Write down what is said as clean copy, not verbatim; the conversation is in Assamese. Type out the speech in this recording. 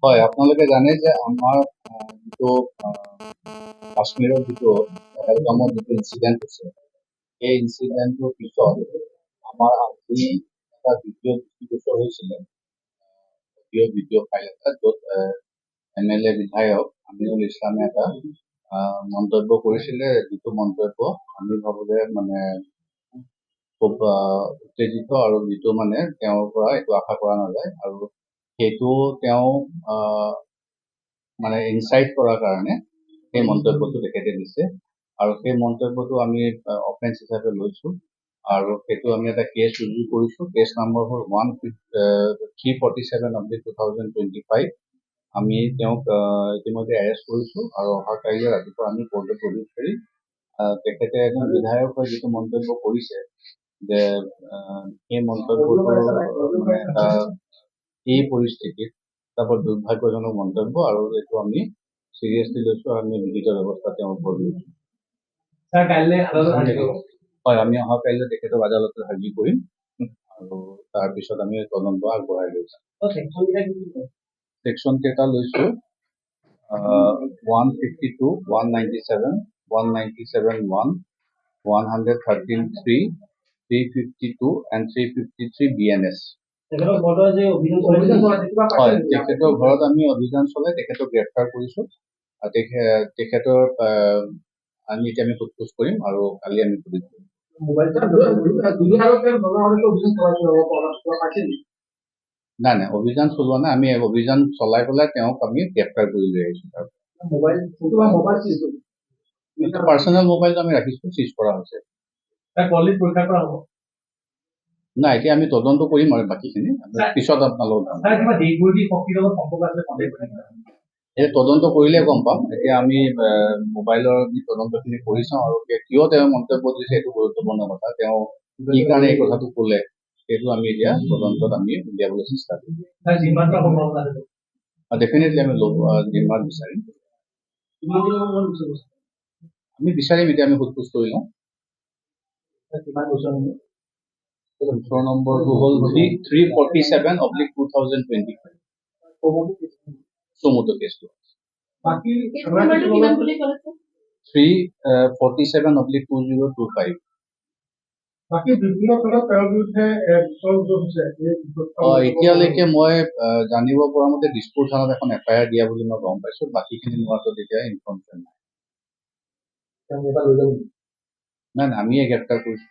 হয়, আপোনালোকে জানে যে আমাৰ যিটো কাশ্মীৰৰ যিটো পেহেলগামত যিটো ইনচিডেণ্ট হৈছে, সেই ইনচিডেণ্টটোৰ পিছত আমাৰ আজি এটা ভিডিঅ' দৃষ্টিগোচৰ হৈছিলে, ভিডিঅ' ফাইল এটা, য'ত MLA বিধায়ক আমিনুল ইছলামে এটা মন্তব্য কৰিছিলে, যিটো মন্তব্য আমি ভাবো যে মানে খুব উত্তেজিত আৰু যিটো মানে তেওঁৰ পৰা এইটো আশা কৰা নাযায়, আৰু সেইটো তেওঁ মানে ইনচাইট কৰাৰ কাৰণে সেই মন্তব্যটো তেখেতে দিছে, আৰু সেই মন্তব্যটো আমি অফেন্স হিচাপে লৈছো, আৰু সেইটো আমি এটা কেছ ৰুজু কৰিছো। কেছ নম্বৰ হ'ল 347/2025। আমি তেওঁক ইতিমধ্যে এৰেষ্ট কৰিছো, আৰু অহা কাইলৈ ৰাতিপুৱা আমি কোৰ্টত প্ৰডিউচ কৰি তেখেতে এজন বিধায়ক হৈ যিটো মন্তব্য কৰিছে, যে সেই মন্তব্যটো মানে এটা এই পৰিস্থিতিত এটা বৰ দুৰ্ভাগ্যজনক মন্তব্য, আৰু এইটো আমি চিৰিয়াছলি লৈছো, আৰু আমি বিহিত ব্যৱস্থা তেওঁৰ ওপৰত লৈছো। হয়, আমি অহা কাইলৈ তেখেতক আদালতত হাজিৰ কৰিম, আৰু তাৰপিছত আমি তদন্ত আগবঢ়াই লৈছো। ছেকশ্যন কেইটা লৈছো, 152, 197, 197(1), 113(3), 352 and 353 BNS। হয়, তেখেতৰ ঘৰত আমি অভিযান চলাই তেখেতক গ্ৰেপ্তাৰ কৰিছো, আৰু তেখেতৰ আমি এতিয়া আমি সোধ কৰিম, আৰু কালি আমি পুলিচ কৰিম। নাই নাই, অভিযান চলোৱা নাই, আমি অভিযান চলাই পেলাই তেওঁক আমি গ্ৰেপ্তাৰ কৰি লৈ আহিছো। পাৰ্চনেল মোবাইলটো আমি ৰাখিছো, চিজ কৰা হৈছে। নাই, এতিয়া আমি তদন্ত কৰিম, আৰু বাকীখিনি পিছত আপোনালোকক এই তদন্ত কৰিলে গম পাম। এতিয়া আমি মোবাইলৰ তদন্তখিনি কৰি চাওঁ, আৰু কিয় তেওঁ মন্তব্য দিছে এইটো গুৰুত্বপূৰ্ণ কথা। তেওঁ কি কাৰণে এই কথাটো ক'লে সেইটো আমি এতিয়া তদন্তত আমি উলিয়াবলৈ চেষ্টা কৰিম। ডেফিনেটলি আমি নিৰ্মাণ বিচাৰিম। আমি বিচাৰিম, এতিয়া আমি সোধ কৰি লওঁ। গোচৰ নম্বৰটো হ'ল 347/2025 চমুটো কেছটো। 347/2025। এতিয়ালৈকে মই জানিব পৰা মতে দিছপুৰ থানাত এখন FIR দিয়া বুলি মই গম পাইছো, বাকীখিনি লোৱাটো তেতিয়া ইনফৰ্মেশ্যন নাই। নাই, আমিয়ে গ্ৰেপ্তাৰ কৰিছো।